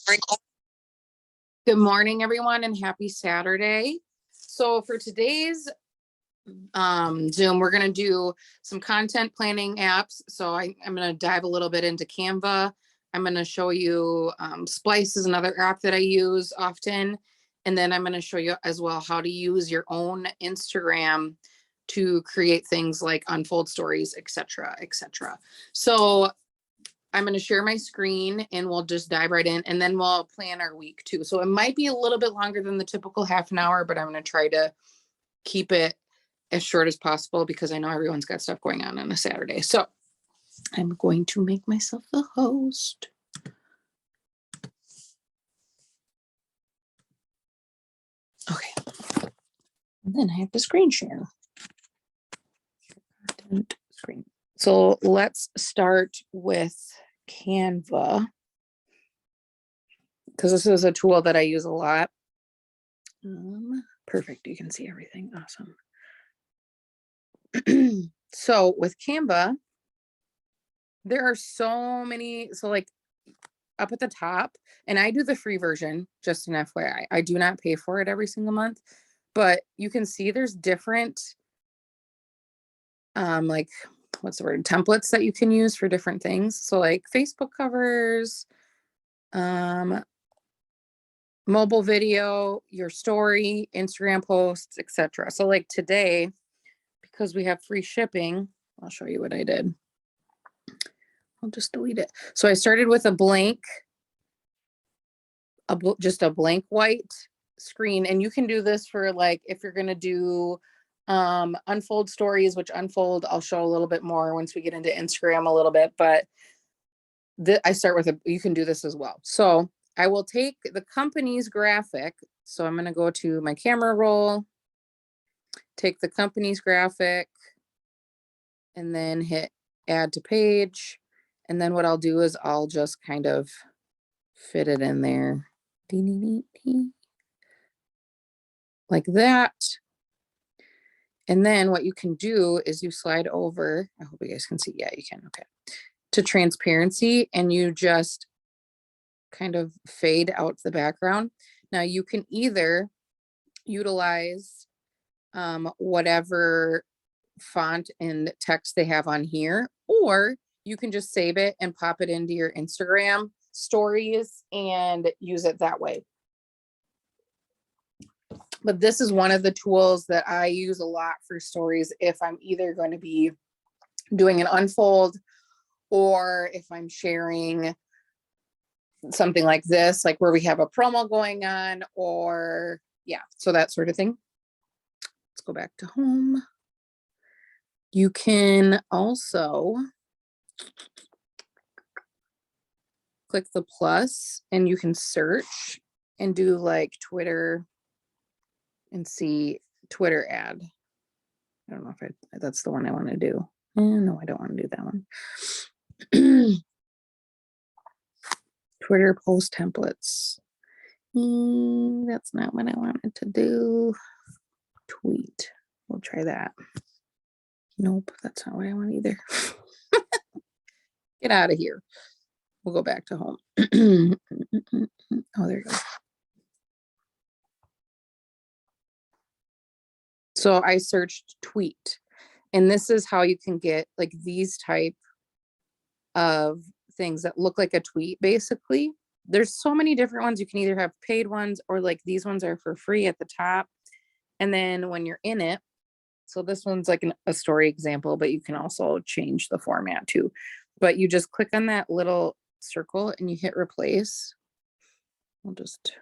Good morning, everyone, and happy Saturday. So for today's Zoom, we're going to do some content planning apps. So I'm going to dive a little bit into Canva. I'm going to show you Splice is another app that I use often. And then I'm going to show you as well how to use your own Instagram to create things like unfold stories, etc., etc. So I'm going to share my screen and we'll just dive right in, and then we'll plan our week too. So it might be a little bit longer than the typical half an hour, but I'm going to try to keep it as short as possible because I know everyone's got stuff going on a Saturday. So I'm going to make myself the host. Okay. And then I have to screen share. Screen. So let's start with Canva, because this is a tool that I use a lot. Perfect. You can see everything. Awesome. So with Canva, there are so many. So like up at the top, and I do the free version, just an FYI. I do not pay for it every single month, but you can see there's different like, what's the word, templates that you can use for different things. So like Facebook covers, mobile video, your story, Instagram posts, etc. So like today, because we have free shipping, I'll show you what I did. I'll just delete it. So I started with a blank, just a blank white screen. And you can do this for like, if you're going to do unfold stories, which unfold, I'll show a little bit more once we get into Instagram a little bit, but I start with you can do this as well. So I will take the company's graphic. So I'm going to go to my camera roll, take the company's graphic, and then hit add to page. And then what I'll do is I'll just kind of fit it in there like that. And then what you can do is you slide over. I hope you guys can see. Yeah, you can. Okay. To transparency, and you just kind of fade out the background. Now you can either utilize whatever font and text they have on here, or you can just save it and pop it into your Instagram stories and use it that way. But this is one of the tools that I use a lot for stories if I'm either going to be doing an unfold, or if I'm sharing something like this, like where we have a promo going on, or yeah, so that sort of thing. Let's go back to home. You can also click the plus and you can search and do like Twitter and see Twitter ad. I don't know if that's the one I want to do. No, I don't want to do that one. Twitter post templates. That's not what I wanted to do. Tweet. We'll try that. Nope, that's not what I want either. Get out of here. We'll go back to home. Oh, there you go. So I searched tweet, and this is how you can get like these type of things that look like a tweet. Basically, there's so many different ones. You can either have paid ones, or like these ones are for free at the top. And then when you're in it, so this one's like a story example, but you can also change the format too. But you just click on that little circle and you hit replace. I'll just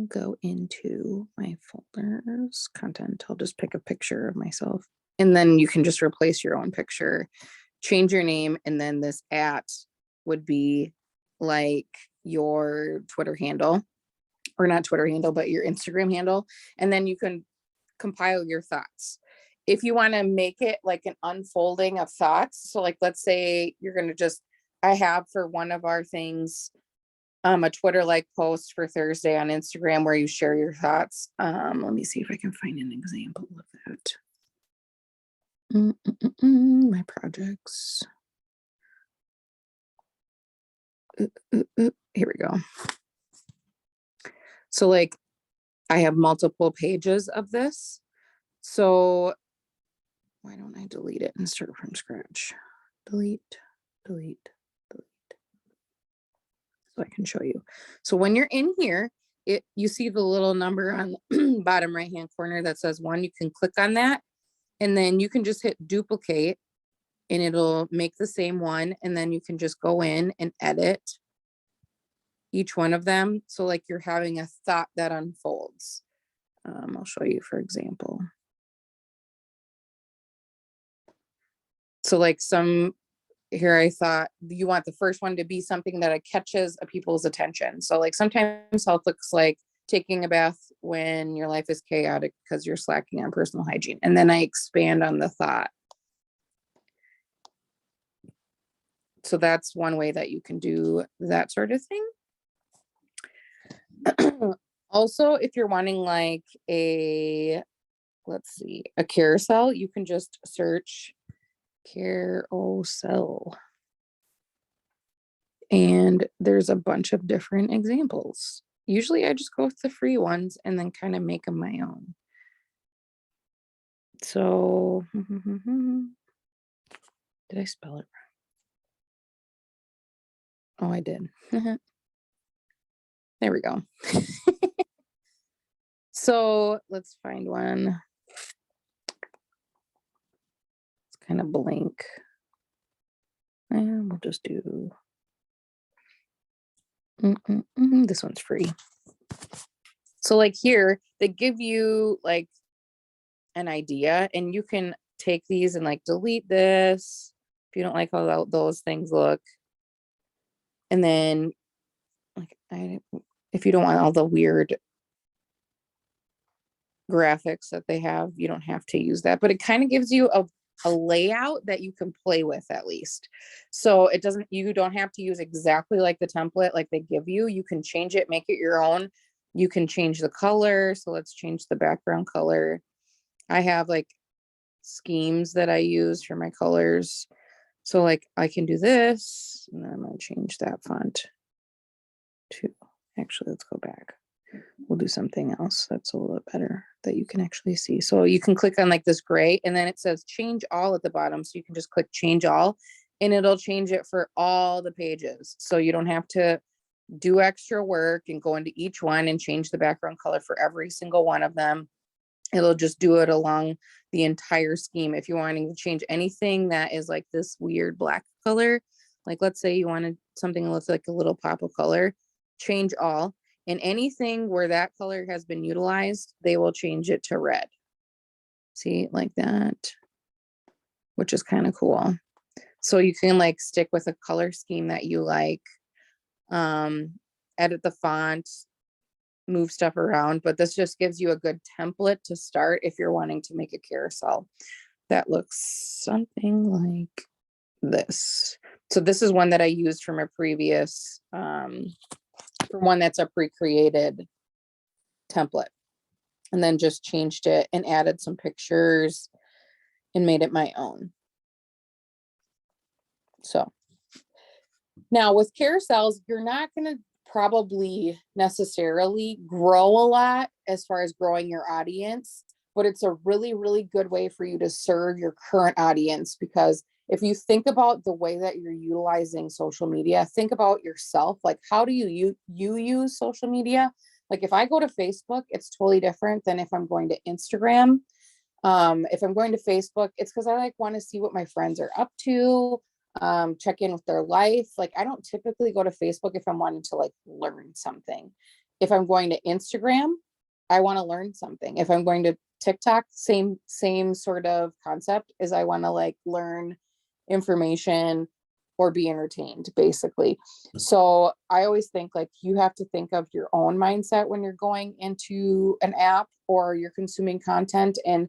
go into my folders, content. I'll just pick a picture of myself, and then you can just replace your own picture, change your name, and then this @ would be like your Twitter handle, or not Twitter handle, but your Instagram handle. And then you can compile your thoughts. If you want to make it like an unfolding of thoughts, so like, let's say you're going to just, I have for one of our things, a Twitter like post for Thursday on Instagram where you share your thoughts. Let me see if I can find an example of that. My projects. Here we go. So like I have multiple pages of this. So why don't I delete it and start from scratch? Delete, delete, delete. So I can show you. So when you're in here, you see the little number on the bottom right hand corner that says 1. You can click on that and then you can just hit duplicate and it'll make the same one. And then you can just go in and edit each one of them. So like you're having a thought that unfolds. I'll show you, for example. So like here I thought you want the first one to be something that catches people's attention. So like sometimes health looks like taking a bath when your life is chaotic because you're slacking on personal hygiene. And then I expand on the thought. So that's one way that you can do that sort of thing. Also, if you're wanting like let's see, a carousel, you can just search carousel. And there's a bunch of different examples. Usually I just go with the free ones and then kind of make them my own. So, did I spell it wrong? Oh, I did. There we go. So let's find one. It's kind of blank. And we'll just do this one's free. So like here, they give you like an idea and you can take these and like delete this if you don't like how those things look. And then like if you don't want all the weird graphics that they have, you don't have to use that, but it kind of gives you a layout that you can play with at least. So you don't have to use exactly like the template like they give you. You can change it, make it your own. You can change the color. So let's change the background color. I have like schemes that I use for my colors. So like I can do this and then I'm going to change that font to, actually, let's go back. We'll do something else that's a little bit better that you can actually see. So you can click on like this gray and then it says change all at the bottom. So you can just click change all and it'll change it for all the pages. So you don't have to do extra work and go into each one and change the background color for every single one of them. It'll just do it along the entire scheme. If you're wanting to change anything that is like this weird black color, like let's say you wanted something that looks like a little pop of color, change all. And anything where that color has been utilized, they will change it to red. See, like that, which is kind of cool. So you can like stick with a color scheme that you like, edit the font, move stuff around, but this just gives you a good template to start if you're wanting to make a carousel that looks something like this. So this is one that I used from a previous, for one that's a pre-created template, and then just changed it and added some pictures and made it my own. So now with carousels, you're not going to probably necessarily grow a lot as far as growing your audience, but it's a really, really good way for you to serve your current audience. Because if you think about the way that you're utilizing social media, think about yourself. Like, how do you use social media? Like if I go to Facebook, it's totally different than if I'm going to Instagram. If I'm going to Facebook, it's because I like want to see what my friends are up to, check in with their life. Like I don't typically go to Facebook if I'm wanting to like learn something. If I'm going to Instagram, I want to learn something. If I'm going to TikTok, same sort of concept, is I want to like learn information or be entertained, basically. So I always think like you have to think of your own mindset when you're going into an app or you're consuming content, and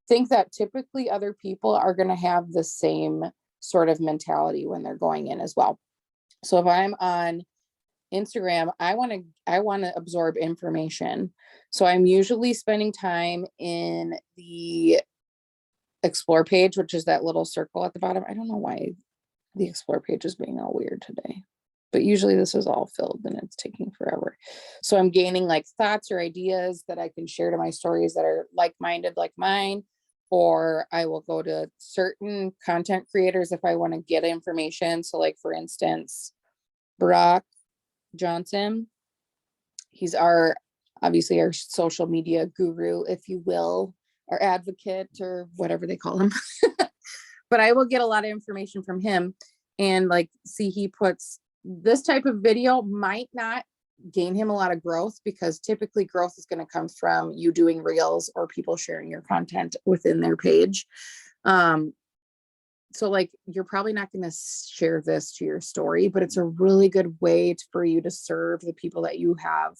think that typically other people are going to have the same sort of mentality when they're going in as well. So if I'm on Instagram, I want to absorb information. So I'm usually spending time in the explore page, which is that little circle at the bottom. I don't know why the explore page is being all weird today. but usually this is all filled and it's taking forever. So I'm gaining like thoughts or ideas that I can share to my stories that are like-minded, like mine, or I will go to certain content creators if I want to get information. So like, for instance, Brock Johnson, he's obviously our social media guru, if you will, our advocate or whatever they call him. But I will get a lot of information from him and like, see, he puts this type of video might not gain him a lot of growth, because typically growth is going to come from you doing reels or people sharing your content within their page. So like, you're probably not going to share this to your story, but it's a really good way for you to serve the people that you have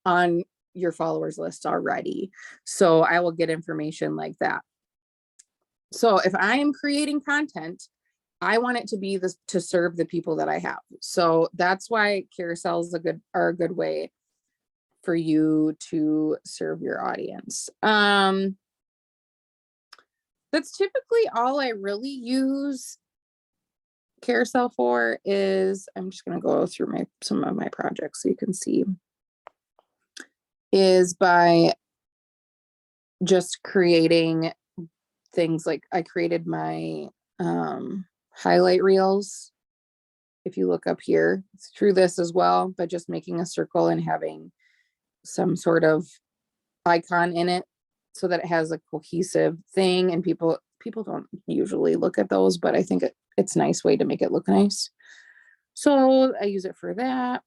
on your followers list already. So I will get information like that. So if I am creating content, I want it to be this to serve the people that I have. So that's why carousels are a good way for you to serve your audience. That's typically all I really use carousel for. Is I'm just going to go through some of my projects so you can see, is by just creating things. Like I created my highlight reels. If you look up here, through this as well, by just making a circle and having some sort of icon in it so that it has a cohesive thing, and people don't usually look at those, but I think it's a nice way to make it look nice. So I use it for that.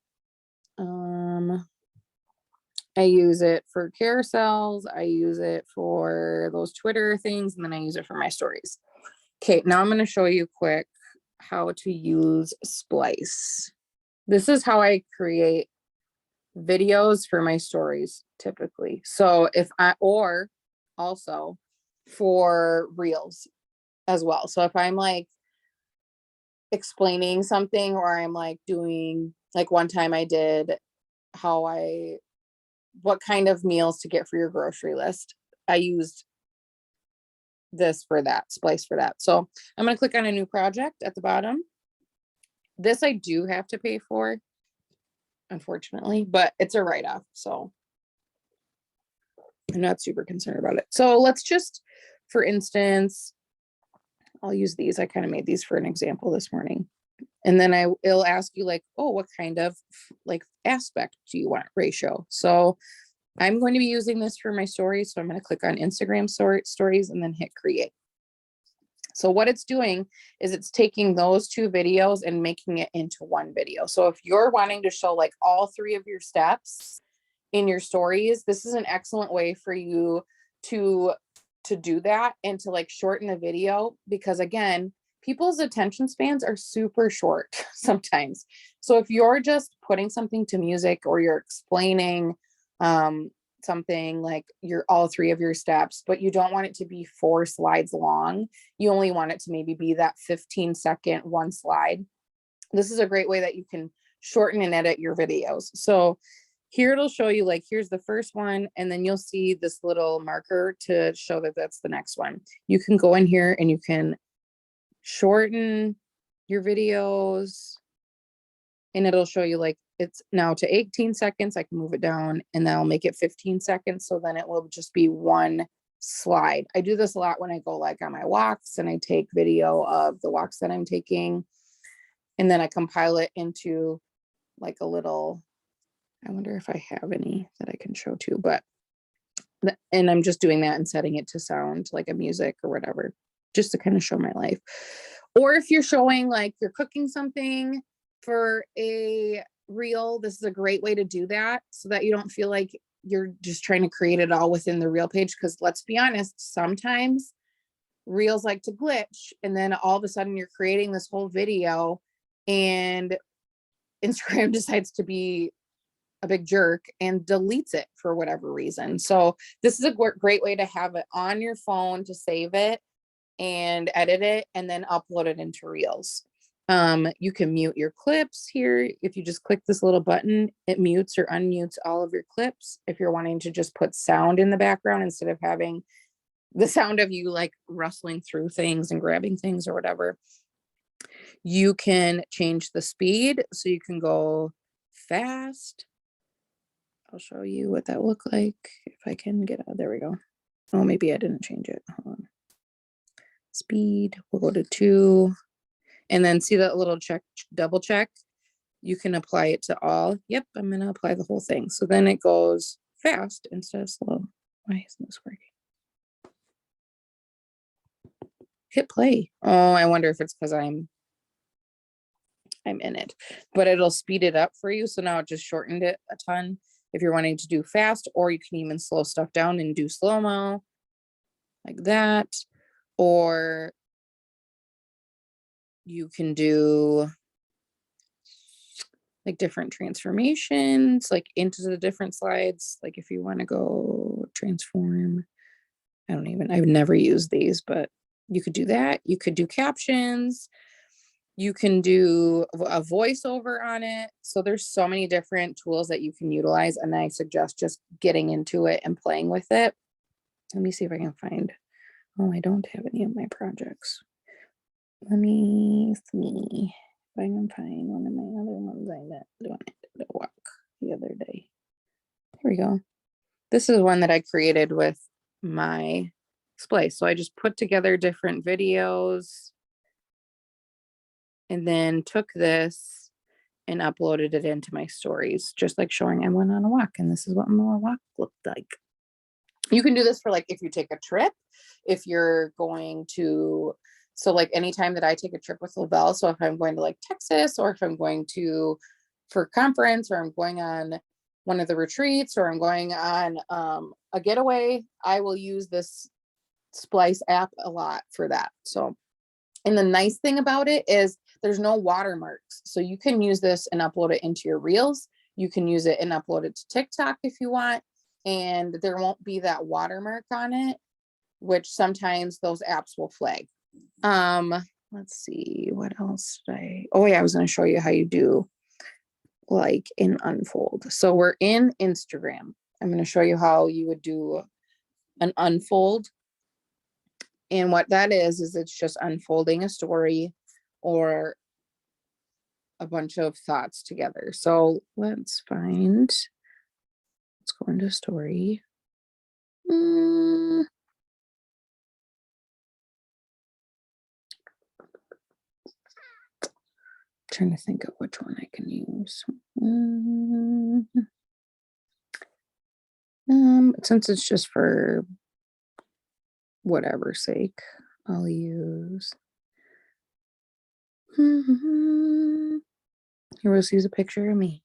I use it for carousels. I use it for those Twitter things, and then I use it for my stories. Okay, now I'm going to show you quick how to use Splice. This is how I create videos for my stories typically. So or also for reels as well. So if I'm like explaining something, or I'm like doing, like one time I did what kind of meals to get for your grocery list. I used this for that, Splice for that. So I'm going to click on a new project at the bottom. This I do have to pay for, unfortunately, but it's a write-off, so I'm not super concerned about it. So let's just, for instance, I'll use these. I kind of made these for an example this morning. And then it'll ask you like, oh, what kind of like aspect do you want, ratio? So I'm going to be using this for my stories. So I'm going to click on Instagram stories and then hit create. So what it's doing is it's taking those two videos and making it into one video. So if you're wanting to show like all three of your steps in your stories, this is an excellent way for you to do that and to like shorten the video, because again, people's attention spans are super short sometimes. So if you're just putting something to music, or you're explaining something like all three of your steps, but you don't want it to be 4 slides long, you only want it to maybe be that 15-second one slide, this is a great way that you can shorten and edit your videos. So here it'll show you like, here's the first one, and then you'll see this little marker to show that that's the next one. You can go in here and you can shorten your videos, and it'll show you like, it's now to 18 seconds. I can move it down and that'll make it 15 seconds. So then it will just be one slide. I do this a lot when I go like on my walks and I take video of the walks that I'm taking, and then I compile it into like a little, I wonder if I have any that I can show too, and I'm just doing that and setting it to sound like a music or whatever, just to kind of show my life. Or if you're showing like you're cooking something for a reel, this is a great way to do that, so that you don't feel like you're just trying to create it all within the reel page. Because let's be honest, sometimes reels like to glitch, and then all of a sudden you're creating this whole video and Instagram decides to be a big jerk and deletes it for whatever reason. So this is a great way to have it on your phone, to save it and edit it and then upload it into reels. You can mute your clips here. If you just click this little button, it mutes or unmutes all of your clips. If you're wanting to just put sound in the background instead of having the sound of you like rustling through things and grabbing things or whatever. You can change the speed, so you can go fast. I'll show you what that look like if I can get out. There we go. Oh, maybe I didn't change it. Hold on. Speed, we'll go to 2. And then see that little check, double check? You can apply it to all. Yep, I'm gonna apply the whole thing. So then it goes fast instead of slow. Why isn't this working? Hit play. Oh, I wonder if it's because I'm in it, but it'll speed it up for you. So now it just shortened it a ton if you're wanting to do fast, or you can even slow stuff down and do slow-mo like that. Or you can do like different transformations, like into the different slides. Like if you want to go transform, I've never used these, but you could do that. You could do captions. You can do a voiceover on it. So there's so many different tools that you can utilize, and I suggest just getting into it and playing with it. Let me see if I can find, oh, I don't have any of my projects. Let me see if I can find one of my other ones I wanted to walk the other day. There we go. This is one that I created with my splice. So I just put together different videos and then took this and uploaded it into my stories, just like showing I went on a walk and this is what my walk looked like. You can do this for like if you take a trip, if you're going to, so like anytime that I take a trip with Lavelle, so if I'm going to like Texas, or if I'm going to for conference, or I'm going on one of the retreats, or I'm going on a getaway, I will use this Splice app a lot for that. So, and the nice thing about it is there's no watermarks. So you can use this and upload it into your reels. You can use it and upload it to TikTok if you want. And there won't be that watermark on it, which sometimes those apps will flag. Let's see, what else did oh yeah, I was going to show you how you do like an unfold. So we're in Instagram. I'm going to show you how you would do an unfold. And what that is it's just unfolding a story or a bunch of thoughts together. So let's go into story. Trying to think of which one I can use. Since it's just for whatever sake, I'll use. Here, we'll use a picture of me.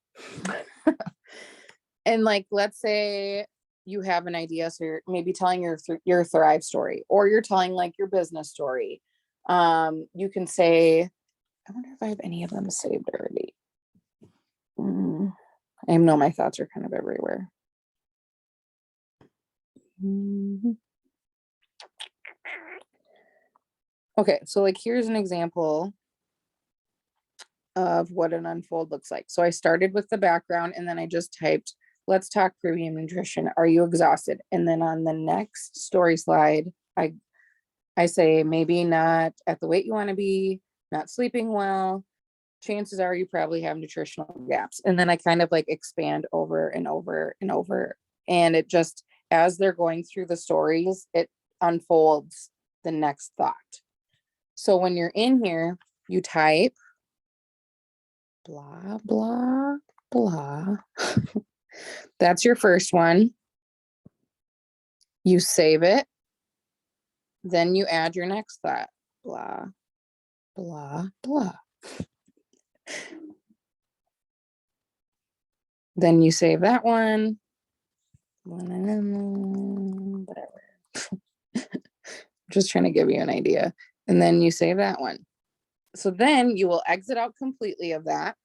And like, let's say you have an idea, so you're maybe telling your Thrive story, or you're telling like your business story. You can say, I wonder if I have any of them saved already. I know my thoughts are kind of everywhere. Okay, so like here's an example of what an unfold looks like. So I started with the background and then I just typed, let's talk premium nutrition. Are you exhausted? And then on the next story slide, I say maybe not at the weight you want to be, not sleeping well. Chances are you probably have nutritional gaps. And then I kind of like expand over and over and over. And it just, as they're going through the stories, it unfolds the next thought. So when you're in here, you type blah, blah, blah. That's your first one. You save it. Then you add your next thought. Blah, blah, blah. Then you save that one. Whatever. Just trying to give you an idea. And then you save that one. So then you will exit out completely of that.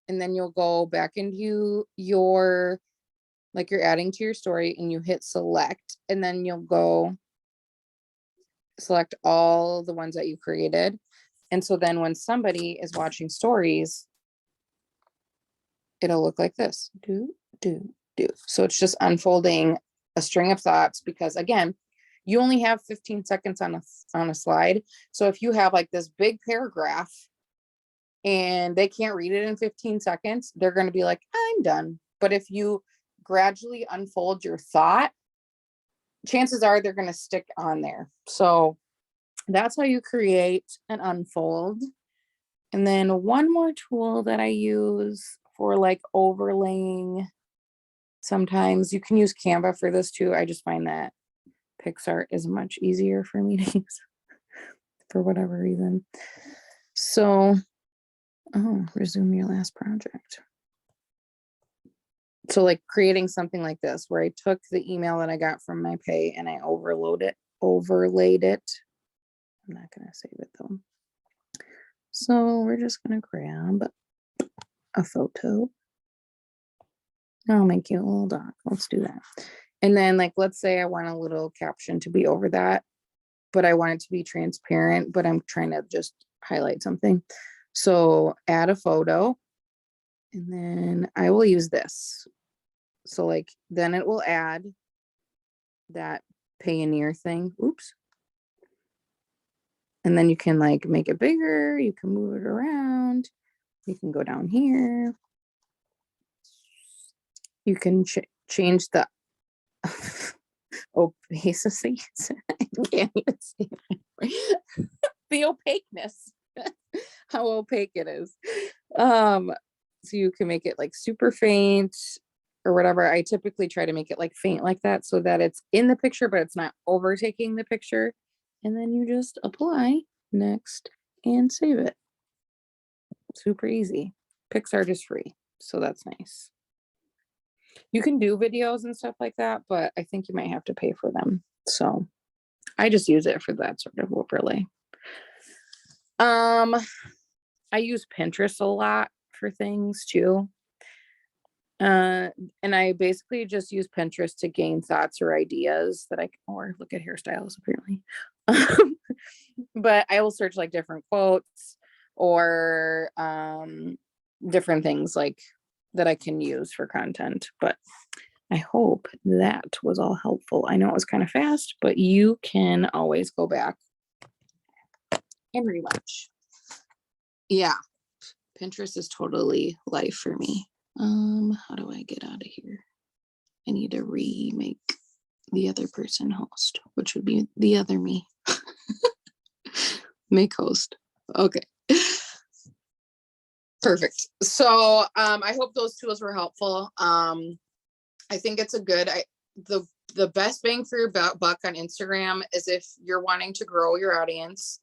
And then you'll go back into your, like you're adding to your story, and you hit select. And then you'll go select all the ones that you created. And so then when somebody is watching stories, it'll look like this. So it's just unfolding a string of thoughts, because again, you only have 15 seconds on a slide. So if you have like this big paragraph and they can't read it in 15 seconds, they're going to be like, I'm done. But if you gradually unfold your thought, chances are they're going to stick on there. So that's how you create an unfold. And then one more tool that I use for like overlaying, sometimes you can use Canva for this too. I just find that PixArt is much easier for me to use for whatever reason. So, resume your last project. So like creating something like this, where I took the email that I got from my pay and I overlaid it. I'm not going to save it though. So we're just going to grab a photo. I'll make you a little doc. Let's do that. And then like, let's say I want a little caption to be over that, but I want it to be transparent, but I'm trying to just highlight something. So add a photo, and then I will use this. So like, then it will add that Payoneer thing. Oops. And then you can like make it bigger. You can move it around. You can go down here. You can change the opacity. I can't even see it. The opaqueness. How opaque it is. So you can make it like super faint or whatever. I typically try to make it like faint like that so that it's in the picture, but it's not overtaking the picture. And then you just apply, next, and save it. Super easy. PixArt is free, so that's nice. You can do videos and stuff like that, but I think you might have to pay for them. So I just use it for that sort of overlay. I use Pinterest a lot for things too. And I basically just use Pinterest to gain thoughts or ideas that or look at hairstyles apparently. But I will search like different quotes or different things like that I can use for content. But I hope that was all helpful. I know it was kind of fast, but you can always go back and rewatch. Yeah, Pinterest is totally life for me. How do I get out of here? I need to remake the other person host, which would be the other me. Make host. Okay. Perfect. So I hope those tools were helpful. I think it's a good, the best bang for your buck on Instagram is if you're wanting to grow your audience,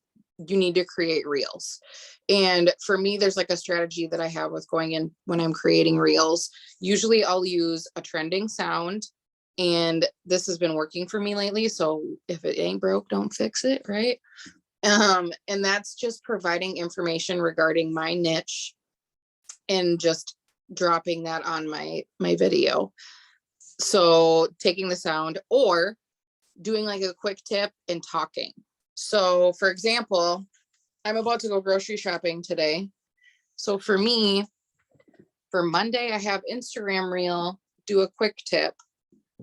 you need to create reels. And for me, there's like a strategy that I have with going in when I'm creating reels. Usually I'll use a trending sound, and this has been working for me lately. So if it ain't broke, don't fix it, right? And that's just providing information regarding my niche and just dropping that on my video. So taking the sound or doing like a quick tip and talking. So for example, I'm about to go grocery shopping today. So for me, for Monday, I have Instagram reel, do a quick tip.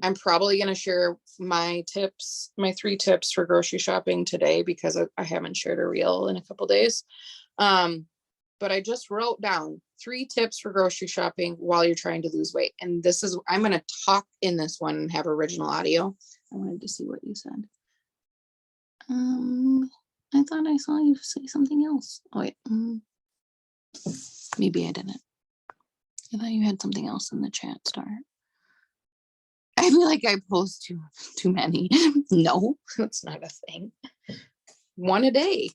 I'm probably going to share my tips, my 3 tips for grocery shopping today, because I haven't shared a reel in a couple days. But I just wrote down 3 tips for grocery shopping while you're trying to lose weight. And this is, I'm going to talk in this one and have original audio. I wanted to see what you said. I thought I saw you say something else. Oh wait, maybe I didn't. I thought you had something else in the chat, Star. I feel like I post too many. No, that's not a thing. 1 a day.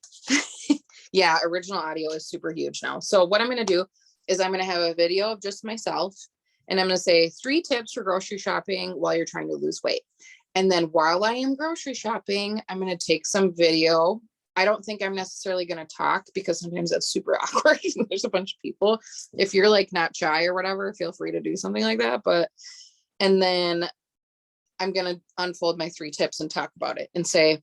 Yeah, original audio is super huge now. So what I'm going to do is I'm going to have a video of just myself, and I'm going to say 3 tips for grocery shopping while you're trying to lose weight. And then while I am grocery shopping, I'm going to take some video. I don't think I'm necessarily going to talk, because sometimes that's super awkward. There's a bunch of people. If you're like not shy or whatever, feel free to do something like that. And then I'm going to unfold my 3 tips and talk about it and say,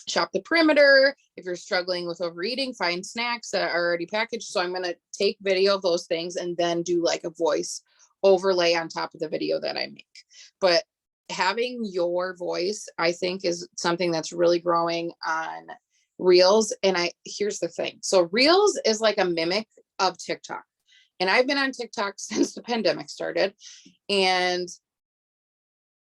shop the perimeter. If you're struggling with overeating, find snacks that are already packaged. So I'm going to take video of those things and then do like a voice overlay on top of the video that I make. But having your voice, I think, is something that's really growing on Reels. And here's the thing. So Reels is like a mimic of TikTok. And I've been on TikTok since the pandemic started. And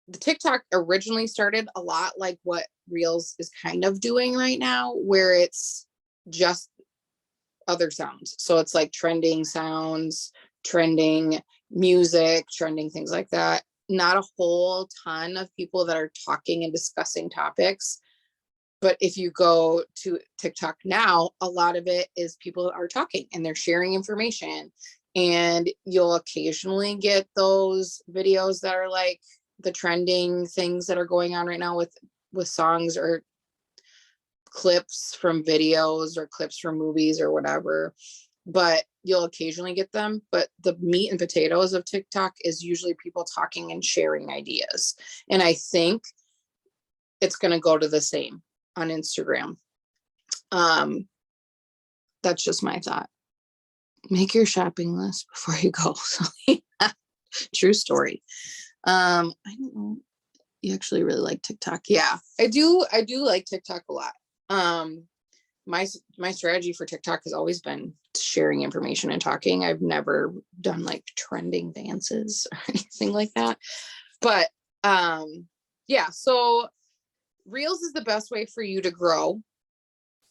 the TikTok originally started a lot like what Reels is kind of doing right now, where it's just other sounds. So it's like trending sounds, trending music, trending things like that. Not a whole ton of people that are talking and discussing topics. But if you go to TikTok now, a lot of it is people are talking and they're sharing information. And you'll occasionally get those videos that are like the trending things that are going on right now with songs or clips from videos or clips from movies or whatever. But you'll occasionally get them. But the meat and potatoes of TikTok is usually people talking and sharing ideas. And I think it's going to go to the same on Instagram. That's just my thought. Make your shopping list before you go. So, yeah, true story. I don't know. You actually really like TikTok. Yeah, I do like TikTok a lot. My strategy for TikTok has always been sharing information and talking. I've never done like trending dances or anything like that. But yeah, so Reels is the best way for you to grow.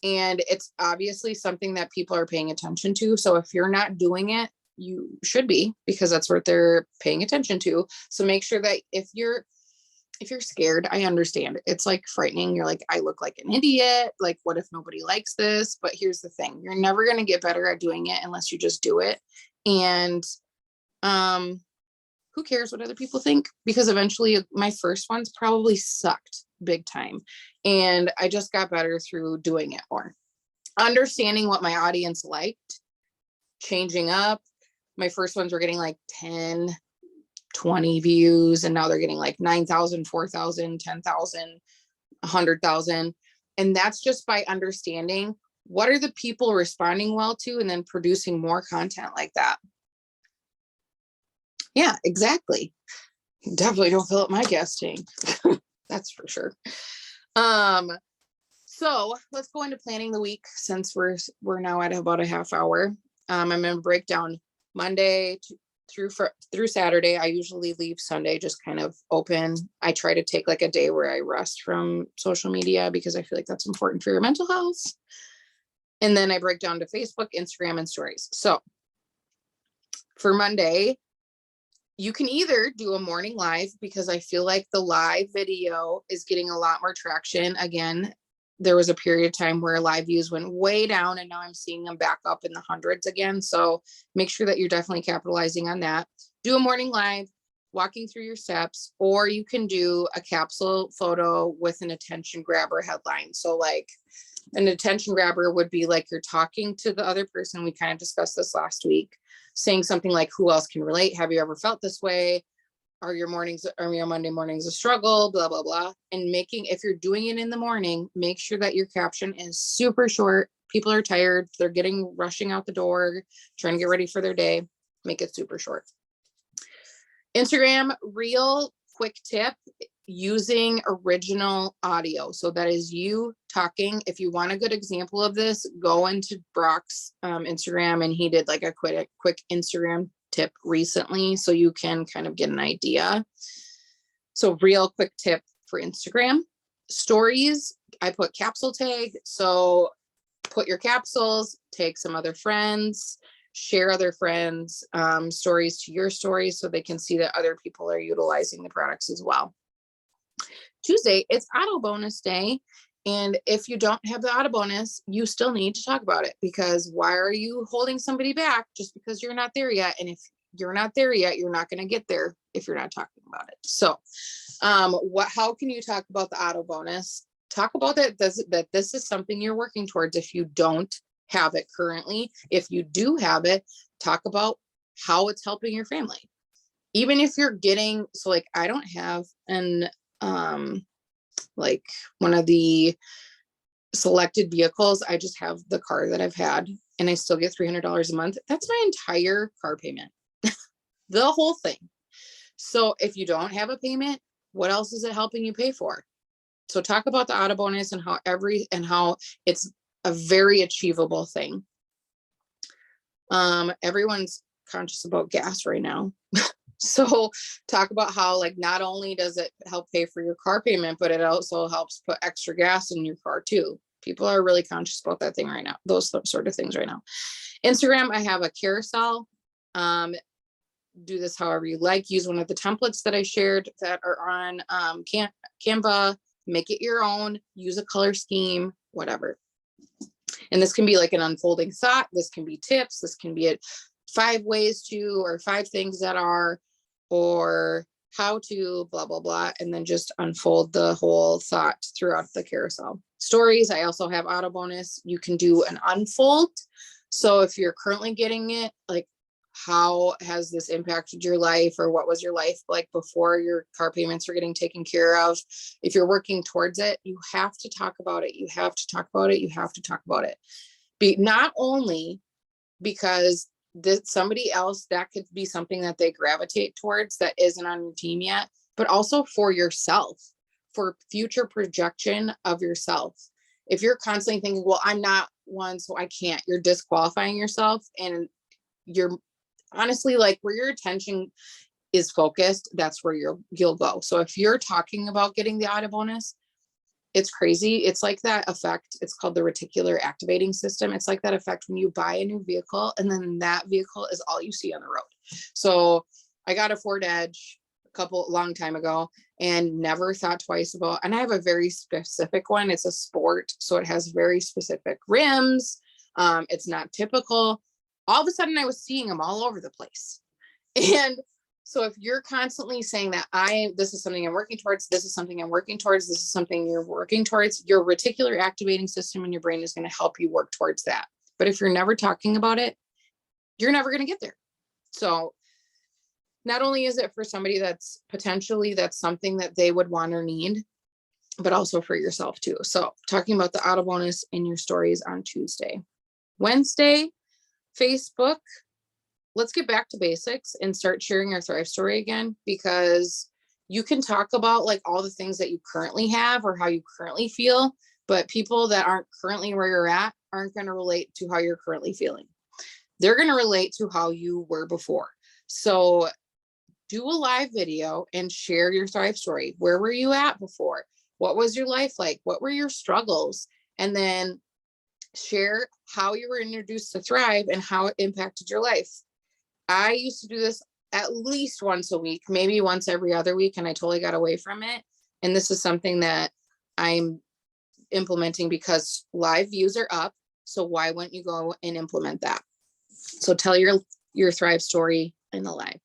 And it's obviously something that people are paying attention to. So if you're not doing it, you should be, because that's what they're paying attention to. So make sure that if you're scared, I understand. It's like frightening. You're like, I look like an idiot. Like, what if nobody likes this? But here's the thing. You're never going to get better at doing it unless you just do it. And who cares what other people think? Because eventually my first ones probably sucked big time. And I just got better through doing it more. Understanding what my audience liked, changing up. My first ones were getting like 10, 20 views, and now they're getting like 9,000, 4,000, 10,000, 100,000. And that's just by understanding what are the people responding well to, and then producing more content like that. Yeah, exactly. Definitely don't fill up my gas tank. That's for sure. So let's go into planning the week, since we're now at about a half hour. I'm going to break down Monday through Saturday. I usually leave Sunday just kind of open. I try to take like a day where I rest from social media, because I feel like that's important for your mental health. And then I break down to Facebook, Instagram, and stories. So for Monday, you can either do a morning live, because I feel like the live video is getting a lot more traction. Again, there was a period of time where live views went way down, and now I'm seeing them back up in the hundreds again. So make sure that you're definitely capitalizing on that. Do a morning live, walking through your steps, or you can do a capsule photo with an attention grabber headline. So like an attention grabber would be like you're talking to the other person. We kind of discussed this last week, saying something like, who else can relate? Have you ever felt this way? Are your Monday mornings a struggle? Blah, blah, blah. And if you're doing it in the morning, make sure that your caption is super short. People are tired. They're rushing out the door, trying to get ready for their day. Make it super short. Instagram reel, quick tip, using original audio. So that is you talking. If you want a good example of this, go into Brock's Instagram, and he did like a quick Instagram tip recently, so you can kind of get an idea. So real quick tip for Instagram. Stories, I put capsule tag. So put your capsules, tag some other friends, share other friends stories to your stories, so they can see that other people are utilizing the products as well. Tuesday, it's auto bonus day. And if you don't have the auto bonus, you still need to talk about it, because why are you holding somebody back just because you're not there yet? And if you're not there yet, you're not going to get there if you're not talking about it. So how can you talk about the auto bonus? Talk about that this is something you're working towards if you don't have it currently. If you do have it, talk about how it's helping your family. Even if you're getting, so like I don't have an like one of the selected vehicles. I just have the car that I've had, and I still get $300 a month. That's my entire car payment, the whole thing. So if you don't have a payment, what else is it helping you pay for? So talk about the auto bonus and how it's a very achievable thing. Everyone's conscious about gas right now. So talk about how like not only does it help pay for your car payment, but it also helps put extra gas in your car too. People are really conscious about that thing right now, those sort of things right now. Instagram, I have a carousel. Do this however you like. Use one of the templates that I shared that are on Canva. Make it your own. Use a color scheme, whatever. And this can be like an unfolding thought. This can be tips. This can be 5 ways to, or 5 things that are, or how to, blah, blah, blah. And then just unfold the whole thought throughout the carousel. Stories, I also have auto bonus. You can do an unfold. So if you're currently getting it, like, how has this impacted your life, or what was your life like before your car payments were getting taken care of? If you're working towards it, you have to talk about it. You have to talk about it. You have to talk about it. Not only because somebody else, that could be something that they gravitate towards that isn't on your team yet, but also for yourself, for future projection of yourself. If you're constantly thinking, well, I'm not one, so I can't, you're disqualifying yourself, and you're honestly, like, where your attention is focused, that's where you'll go. So if you're talking about getting the auto bonus, it's crazy. It's like that effect. It's called the reticular activating system. It's like that effect when you buy a new vehicle and then that vehicle is all you see on the road. So I got a Ford Edge long time ago and never thought twice about, and I have a very specific one. It's a sport. So it has very specific rims. It's not typical. All of a sudden I was seeing them all over the place. And so if you're constantly saying that this is something I'm working towards, this is something I'm working towards, this is something you're working towards, your reticular activating system in your brain is going to help you work towards that. But if you're never talking about it, you're never going to get there. So not only is it for somebody that's something that they would want or need, but also for yourself too. So talking about the auto bonus in your stories on Tuesday. Wednesday, Facebook. Let's get back to basics and start sharing our Thrive story again, because you can talk about like all the things that you currently have or how you currently feel, but people that aren't currently where you're at aren't going to relate to how you're currently feeling. They're going to relate to how you were before. So do a live video and share your Thrive story. Where were you at before? What was your life like? What were your struggles? And then share how you were introduced to Thrive and how it impacted your life. I used to do this at least once a week, maybe once every other week, and I totally got away from it. And this is something that I'm implementing because live views are up. So why wouldn't you go and implement that? So tell your Thrive story in the live.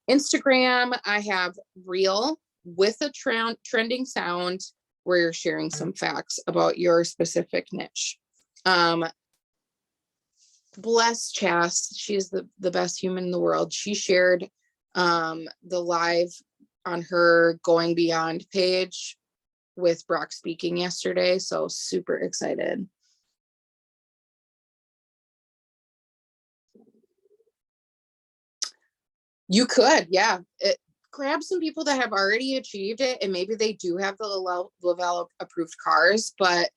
Instagram, I have Reel with a trending sound where you're sharing some facts about your specific niche. Bless Chas, she's the best human in the world. She shared the live on her Going Beyond page with Brock speaking yesterday. So super excited. You could, yeah. Grab some people that have already achieved it, and maybe they do have the Lavelle approved cars, but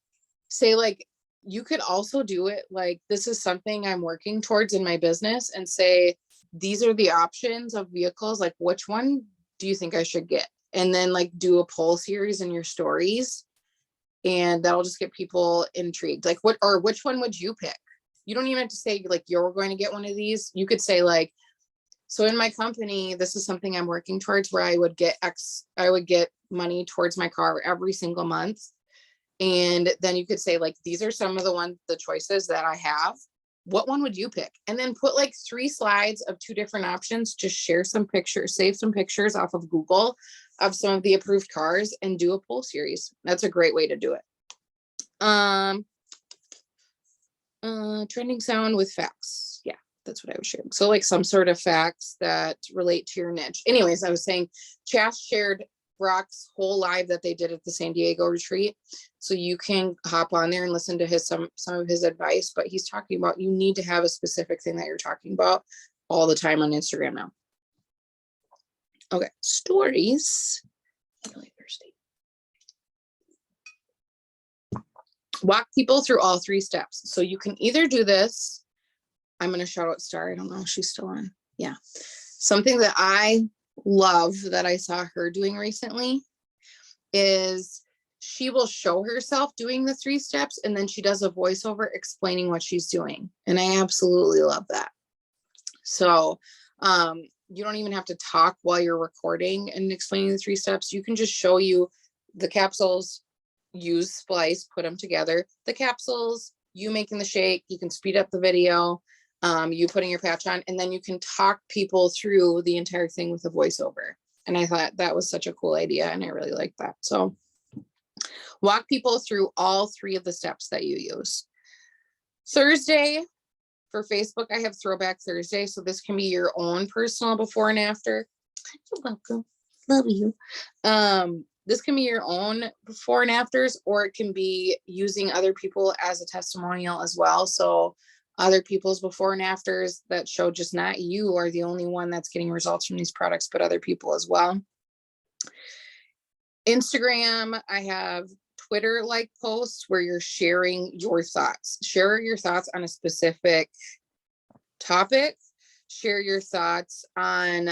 say like, you could also do it like, this is something I'm working towards in my business, and say, these are the options of vehicles. Like, which one do you think I should get? And then like do a poll series in your stories, and that'll just get people intrigued. Like which one would you pick? You don't even have to say like, you're going to get one of these. You could say like, so in my company, this is something I'm working towards where I would get money towards my car every single month. And then you could say like, these are some of the choices that I have. What one would you pick? And then put like 3 slides of 2 different options. Just share some pictures, save some pictures off of Google of some of the approved cars, and do a poll series. That's a great way to do it. Trending sound with facts. Yeah, that's what I was sharing. So like some sort of facts that relate to your niche. Anyways, I was saying Chas shared Brock's whole live that they did at the San Diego retreat. So you can hop on there and listen to some of his advice, but he's talking about, you need to have a specific thing that you're talking about all the time on Instagram now. Okay, stories. I'm really thirsty. Walk people through all 3 steps. So you can either do this I'm going to shout out Star. I don't know if she's still on. Yeah. Something that I love that I saw her doing recently is she will show herself doing the 3 steps and then she does a voiceover explaining what she's doing. And I absolutely love that. So you don't even have to talk while you're recording and explaining the 3 steps. You can just show you the capsules, use splice, put them together, the capsules, you making the shake, you can speed up the video, you putting your patch on, and then you can talk people through the entire thing with a voiceover. And I thought that was such a cool idea, and I really like that. So walk people through all 3 of the steps that you use. Thursday for Facebook, I have Throwback Thursday. So this can be your own personal before and after. You're welcome. Love you. This can be your own before and afters, or it can be using other people as a testimonial as well. So other people's before and afters that show just not you are the only one that's getting results from these products, but other people as well. Instagram, I have Twitter like posts where you're sharing your thoughts. Share your thoughts on a specific topic. Share your thoughts on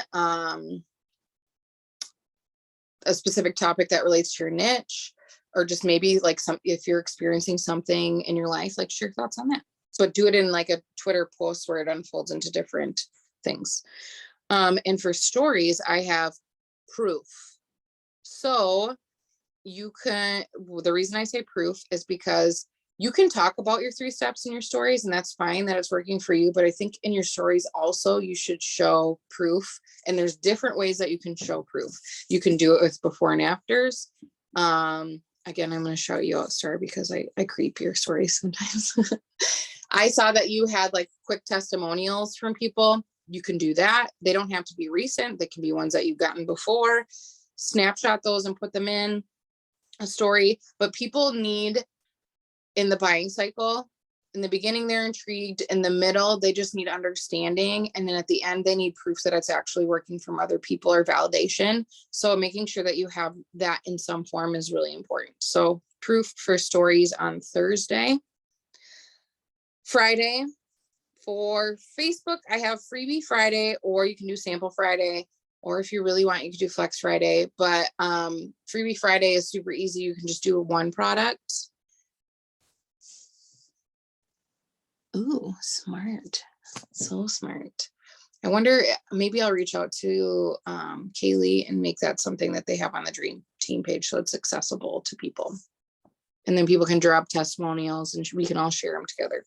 a specific topic that relates to your niche, or just maybe like if you're experiencing something in your life, like share thoughts on that. But do it in like a Twitter post where it unfolds into different things. And for stories, I have proof. So you can, the reason I say proof is because you can talk about your 3 steps in your stories, and that's fine that it's working for you. But I think in your stories also, you should show proof. And there's different ways that you can show proof. You can do it with before and afters. Again, I'm going to show you out, Star, because I creep your stories sometimes. I saw that you had like quick testimonials from people. You can do that. They don't have to be recent. They can be ones that you've gotten before. Snapshot those and put them in a story. But people need, in the buying cycle, in the beginning, they're intrigued. In the middle, they just need understanding. And then at the end, they need proof that it's actually working from other people or validation. So making sure that you have that in some form is really important. So proof for stories on Thursday. Friday, for Facebook, I have Freebie Friday, or you can do Sample Friday. Or if you really want, you can do Flex Friday. But Freebie Friday is super easy. You can just do 1 product. Ooh, smart. So smart. I wonder, maybe I'll reach out to Kaylee and make that something that they have on the Dream Team page so it's accessible to people. And then people can drop testimonials and we can all share them together.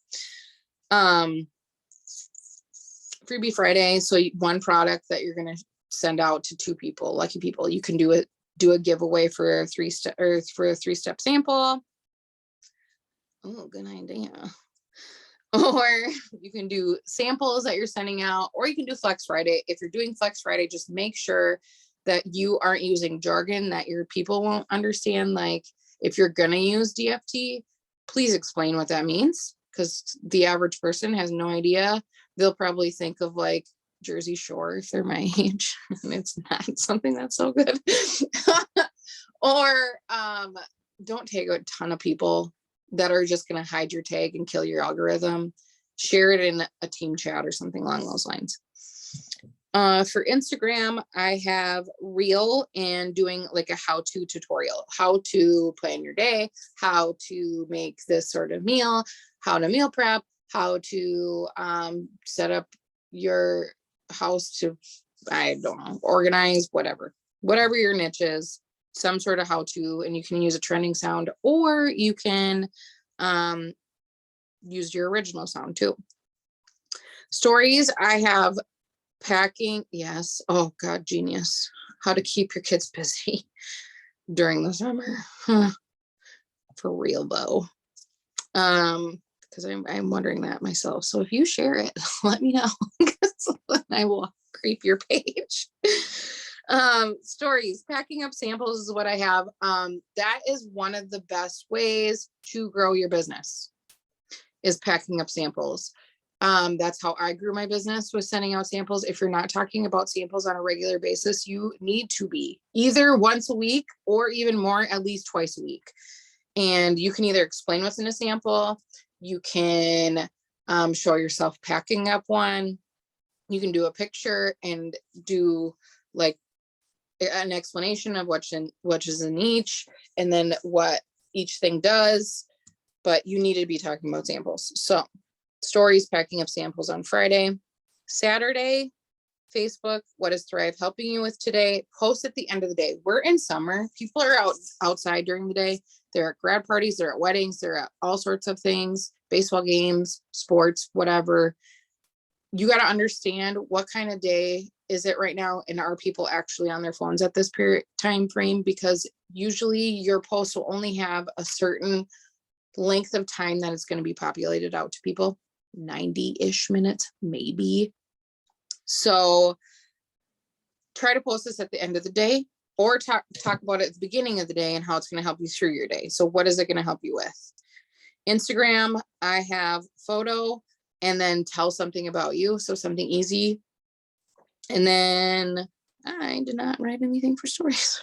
Freebie Friday. So 1 product that you're going to send out to 2 people, lucky people. You can do a giveaway for a 3-step sample. Oh, good idea. Or you can do samples that you're sending out, or you can do Flex Friday. If you're doing Flex Friday, just make sure that you aren't using jargon that your people won't understand. Like if you're going to use DFT, please explain what that means, because the average person has no idea. They'll probably think of like Jersey Shore if they're my age, and it's not something that's so good. Or don't tag a ton of people that are just going to hide your tag and kill your algorithm. Share it in a team chat or something along those lines. For Instagram, I have Reel and doing like a how-to tutorial, how to plan your day, how to make this sort of meal, how to meal prep, how to set up your house to, I don't know, organize, whatever your niche is, some sort of how-to. And you can use a trending sound, or you can use your original sound too. Stories, I have packing. Yes. Oh God, genius. How to keep your kids busy during the summer. For real though. Because I'm wondering that myself. So if you share it, let me know. I will creep your page. Stories, packing up samples is what I have. That is one of the best ways to grow your business, is packing up samples. That's how I grew my business, was sending out samples. If you're not talking about samples on a regular basis, you need to be either once a week or even more, at least twice a week. And you can either explain what's in a sample, you can show yourself packing up one. You can do a picture and do like an explanation of what is in each, and then what each thing does, but you need to be talking about samples. So stories, packing up samples on Friday. Saturday, Facebook, what is Thrive helping you with today? Post at the end of the day. We're in summer. People are outside during the day. They're at grad parties, they're at weddings, they're at all sorts of things, baseball games, sports, whatever. You got to understand what kind of day is it right now, and are people actually on their phones at this period time frame? Because usually your post will only have a certain length of time that it's going to be populated out to people, 90-ish minutes maybe. So try to post this at the end of the day, or talk about it at the beginning of the day and how it's going to help you through your day. So what is it going to help you with? Instagram, I have photo and then tell something about you. So something easy. And then I did not write anything for stories.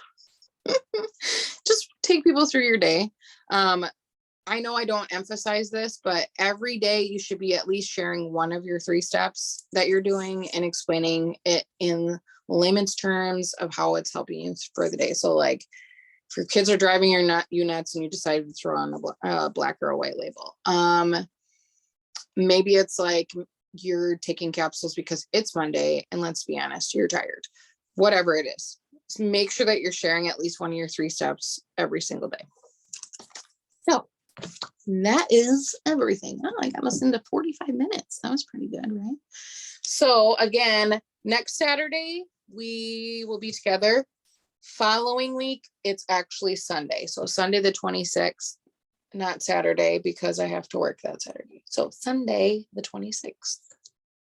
Just take people through your day. I know I don't emphasize this, but every day you should be at least sharing one of your 3 steps that you're doing and explaining it in layman's terms of how it's helping you for the day. So like if your kids are driving you nuts and you decide to throw on a black or a white label, maybe it's like you're taking capsules because it's Monday and let's be honest, you're tired. Whatever it is, just make sure that you're sharing at least one of your 3 steps every single day. So that is everything. Oh, I got us into 45 minutes. That was pretty good, right? So again, next Saturday, we will be together. Following week, it's actually Sunday. So Sunday the 26th, not Saturday, because I have to work that Saturday. So Sunday the 26th,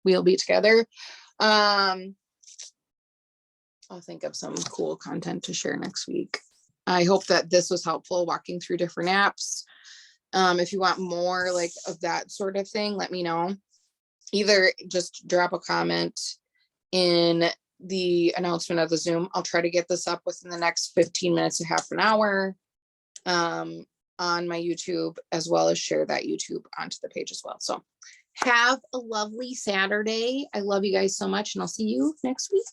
we'll be together. I'll think of some cool content to share next week. I hope that this was helpful, walking through different apps. If you want more like of that sort of thing, let me know. Either just drop a comment in the announcement of the Zoom. I'll try to get this up within the next 15 minutes to half an hour on my YouTube, as well as share that YouTube onto the page as well. So have a lovely Saturday. I love you guys so much, and I'll see you next week.